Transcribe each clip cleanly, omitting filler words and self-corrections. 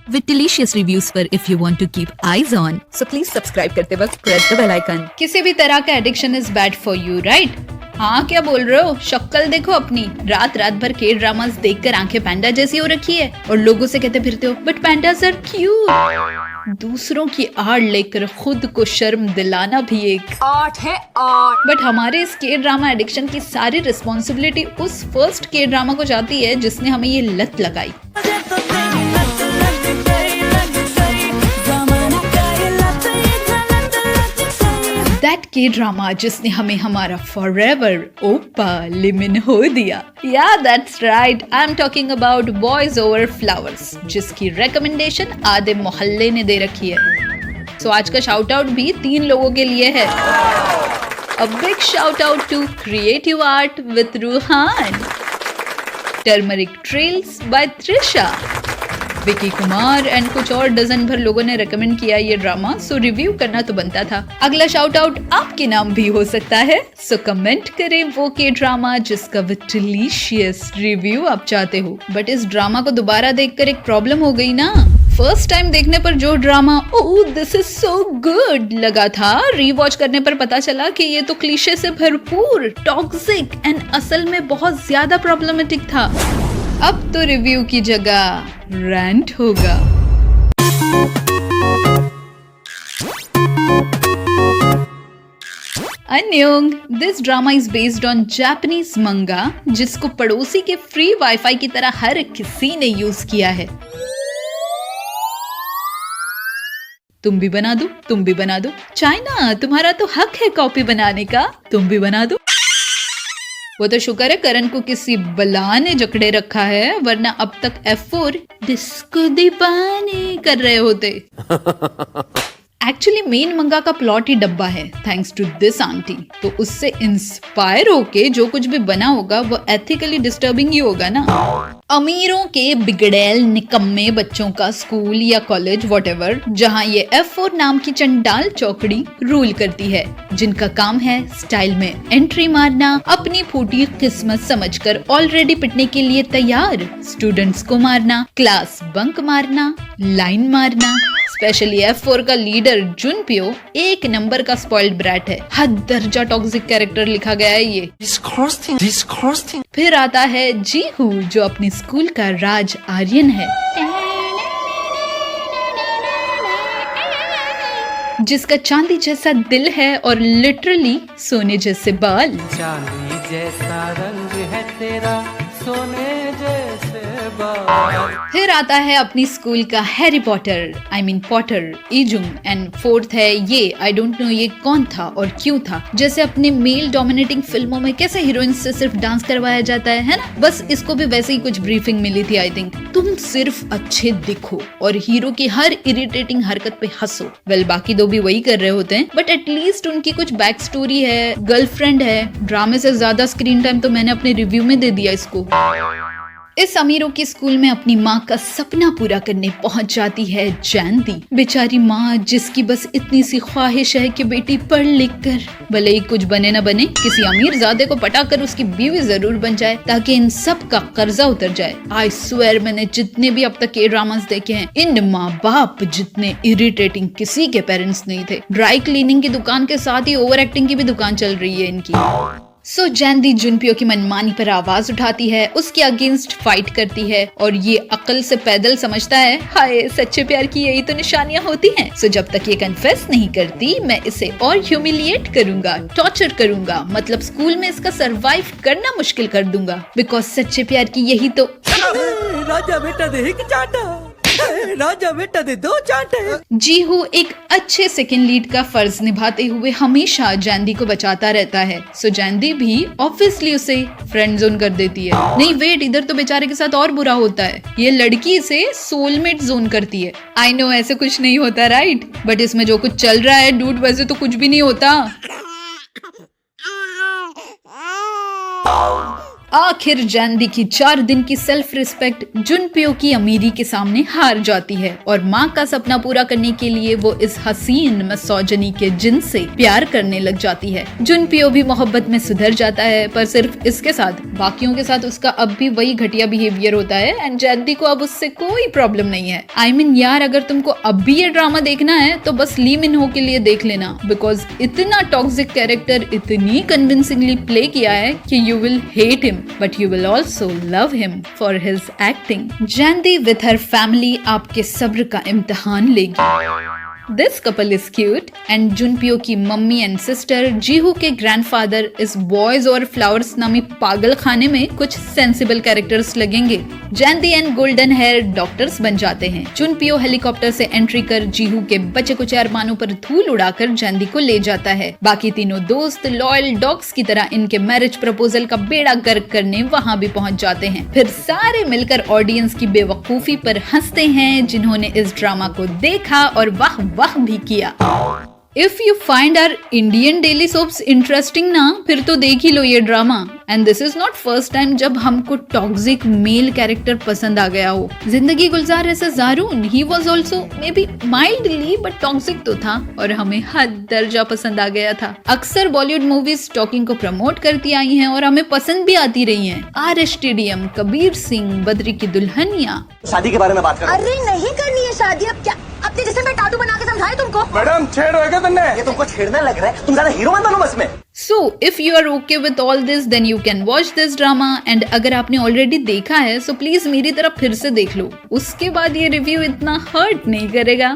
with delicious reviews for if you want to keep eyes on. So please subscribe करते वक्त press the bell icon. किसी भी तरह का addiction is bad for you, right? हाँ, क्या बोल रहे हो? शक्ल देखो अपनी, रात भर के ड्रामास देखकर आंखें पैंडा जैसी हो रखी है और लोगों से कहते फिरते हो बट पैंडास आर क्यूट। दूसरों की आड़ लेकर खुद को शर्म दिलाना भी एक आर्ट है, आर्ट। बट हमारे इस के ड्रामा एडिक्शन की सारी रिस्पॉन्सिबिलिटी उस फर्स्ट के ड्रामा को जाती है जिसने हमें ये लत लगाई। That K-drama जिसने हमें हमारा forever ओपा लिमिन हो दिया। Yeah, that's right. I'm talking about Boys Over Flowers, जिसकी recommendation आधे मोहल्ले ने दे रखी है। So आज का shout out भी 3 लोगों के लिए है। A big shout out to Creative Art with Ruhan, Turmeric Trails by Trisha, Vicky Kumar and कुछ और डजन भर लोगों ने रेकमेंड किया ये ड्रामा, सो रिव्यू करना तो बनता था। अगला शाउट आउट आपके नाम भी हो सकता है, सो कमेंट करें वो के ड्रामा जिसका डिलीशियस रिव्यू आप चाहते हो। बट इस ड्रामा को दोबारा देखकर एक प्रॉब्लम हो गई ना। फर्स्ट टाइम देखने पर जो drama oh this is so good लगा था, रीवॉच करने पर पता चला कि ये तो क्लीशे से भरपूर, टॉक्सिक एंड असल में बहुत ज्यादा प्रॉब्लमेटिक था। अब तो रिव्यू की जगह रैंट होगा। अन्योंग, this drama is based on Japanese manga जिसको पड़ोसी के फ्री वाईफाई की तरह हर किसी ने यूज किया है। तुम भी बना दो, तुम भी बना दो, चाइना तुम्हारा तो हक है कॉपी बनाने का, तुम भी बना दो। वो तो शुक्र है करण को किसी बला ने जकड़े रखा है, वरना अब तक F4 डिस्को दीवाने कर रहे होते। एक्चुअली मेन मंगा का प्लॉट ही डब्बा है, थैंक्स टू दिस आंटी। तो उससे इंस्पायर होके जो कुछ भी बना होगा वो एथिकली डिस्टर्बिंग ही होगा ना। अमीरों के बिगड़ैल निकम्मे बच्चों का स्कूल या कॉलेज व्हाटएवर, जहां ये F4 नाम की चंडाल चौकड़ी रूल करती है, जिनका काम है स्टाइल में एंट्री मारना, अपनी फूटी किस्मत समझकर ऑलरेडी पिटने के लिए तैयार स्टूडेंट्स को मारना, क्लास बंक मारना, लाइन मारना। स्पेशली F4 का लीडर जुनपियो एक नंबर का स्पॉइल्ड ब्रैट है, हद दर्जा टॉक्सिक कैरेक्टर लिखा गया है ये। Disgusting. फिर आता है जीहू जो अपनी स्कूल का राज आर्यन है, जिसका चांदी जैसा दिल है और लिटरली सोने जैसे बाल। चांदी जैसा रंग है तेरा, सोने जैसे बाल। फिर आता है अपनी स्कूल का Harry Potter, I mean Potter इजुंग, एंड फोर्थ है ये आई डोंट नो ये कौन था और क्यों था। जैसे अपने मेल डोमिनेटिंग फिल्मों में कैसे हीरोइन से सिर्फ डांस करवाया जाता है ना, बस इसको भी वैसे ही कुछ ब्रीफिंग मिली थी आई थिंक। तुम सिर्फ अच्छे दिखो और हीरो की हर इरिटेटिंग हरकत पे हंसो। वेल बाकी दो भी वही कर रहे होते हैं, बट एटलीस्ट उनकी कुछ बैक स्टोरी है, गर्लफ्रेंड है। ड्रामे से ज्यादा स्क्रीन टाइम तो मैंने अपने रिव्यू में दे दिया इसको। इस अमीरों के स्कूल में अपनी माँ का सपना पूरा करने पहुंच जाती है जैनदी, बेचारी माँ जिसकी बस इतनी सी ख्वाहिश है कि बेटी पढ़ लिख कर भले ही कुछ बने न बने, किसी अमीर ज़ादे को पटाकर उसकी बीवी जरूर बन जाए ताकि इन सब का कर्जा उतर जाए। आई स्वेयर मैंने जितने भी अब तक के ड्रामास देखे हैं, इन माँ बाप जितने इरिटेटिंग किसी के पेरेंट्स नहीं थे। ड्राई क्लीनिंग की दुकान के साथ ही ओवर एक्टिंग की भी दुकान चल रही है इनकी। सो जैनदी जुनपियो की मनमानी पर आवाज उठाती है, उसके अगेंस्ट फाइट करती है और ये अकल से पैदल समझता है हाय सच्चे प्यार की यही तो निशानियां होती हैं। सो जब तक ये कन्फेस नहीं करती मैं इसे और ह्यूमिलिएट करूंगा, टॉर्चर करूंगा, मतलब स्कूल में इसका सरवाइव करना मुश्किल कर दूंगा, बिकॉज सच्चे प्यार की यही तो राजा बेटा दे एक चाटा, राजा बेटा दे 2 चाटे। जीहू एक अच्छे सेकंड लीड का फर्ज निभाते हुए हमेशा जैनदी को बचाता रहता है। सो जैनदी भी ऑब्वियसली उसे फ्रेंड जोन कर देती है। नहीं वेट, इधर तो बेचारे के साथ और बुरा होता है, ये लड़की इसे सोलमेट जोन करती है। आई नो ऐसे कुछ नहीं होता राइट, बट इसमें जो कुछ चल रहा है डूड वैसे तो कुछ भी नहीं होता। आखिर जैनदी की 4 दिन की सेल्फ रिस्पेक्ट जुनपियो की अमीरी के सामने हार जाती है और माँ का सपना पूरा करने के लिए वो इस हसीन मिसोजिनी के जिन से प्यार करने लग जाती है। जुनपियो भी मोहब्बत में सुधर जाता है, पर सिर्फ इसके साथ, बाकियों के साथ उसका अब भी वही घटिया बिहेवियर होता है एंड जैनदी को अब उससे कोई प्रॉब्लम नहीं है। I mean, यार, अगर तुमको अब भी ये ड्रामा देखना है तो बस ली मिन हो के लिए देख लेना, बिकॉज इतना टॉक्सिक कैरेक्टर इतनी कन्विंसिंगली प्ले किया है कि you will hate him but you will also love him for his acting. जैनदी with her family आपके सब्र का इम्तिहान लेगी। This couple is cute and जुनपियो की मम्मी एंड सिस्टर जीहू के ग्रैंडफादर इस बॉयज और फ्लावर्स नामी पागल खाने में कुछ सेंसिबल कैरेक्टर्स लगेंगे। जैनदी एंड गोल्डन हेयर डॉक्टर्स बन जाते हैं। जुनपियो हेलीकॉप्टर से एंट्री कर जीहू के बचे कुछ अरमानों पर धूल उड़ाकर जैनदी को ले जाता है। बाकी तीनों दोस्त लॉयल डॉग्स की तरह इनके मैरिज प्रपोजल का बेड़ा गर्क करने वहाँ भी पहुँच जाते हैं। फिर सारे मिलकर ऑडियंस की बेवकूफी पर हंसते हैं जिन्होंने इस ड्रामा को देखा और वाह भी किया। If you find our Indian daily soaps interesting ना, फिर तो देख ही लो ये drama. And this is not first time जब हमको टॉक्सिक मेल कैरेक्टर पसंद आ गया हो। जिंदगी गुलजार ऐसा ज़ारून, he was also maybe mildly but toxic तो था और हमें हद दर्जा पसंद आ गया था। अक्सर बॉलीवुड मूवीज टॉकिंग को प्रमोट करती आई हैं और हमें पसंद भी आती रही हैं। RSTDM, कबीर सिंह, बद्री की दुल्हनिया। शादी के बारे में बात कर। अरे नहीं करनी है शादी, अब क्या अपने जिसम में टाटू बना के समझाए तुमको? मैडम छेड़ होगा तुमने, ये तुमको छेड़ने लग रहा है, तुम ज्यादा हीरो मत बनो बस में। So, if you are okay with all this, then you can watch this drama. And अगर आपने ऑलरेडी देखा है, so please मेरी तरफ फिर से देख लो, उसके बाद ये रिव्यू इतना हर्ट नहीं करेगा।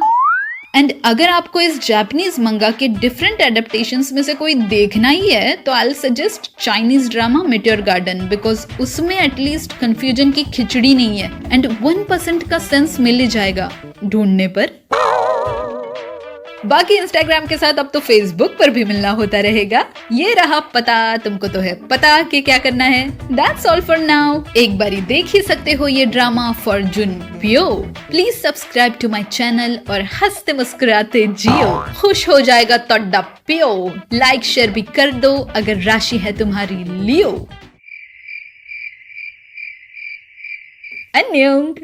एंड अगर आपको इस जापानीज मंगा के डिफरेंट एडेप्टेशंस में से कोई देखना ही है तो I suggest Chinese drama meteor garden, because उसमें एटलीस्ट कंफ्यूजन की खिचड़ी नहीं है एंड 1% का सेंस मिल ही जाएगा ढूंढने पर। बाकी इंस्टाग्राम के साथ अब तो फेसबुक पर भी मिलना होता रहेगा। ये रहा पता, तुमको तो है पता कि क्या करना है। That's all for now। एक बारी देख ही सकते हो ये ड्रामा फॉर जुनपियो। Please subscribe to my channel और हंसते मुस्कुराते जियो, खुश हो जाएगा तोड़ा पियो। लाइक शेयर भी कर दो अगर राशि है तुम्हारी लियो। अन्योंग।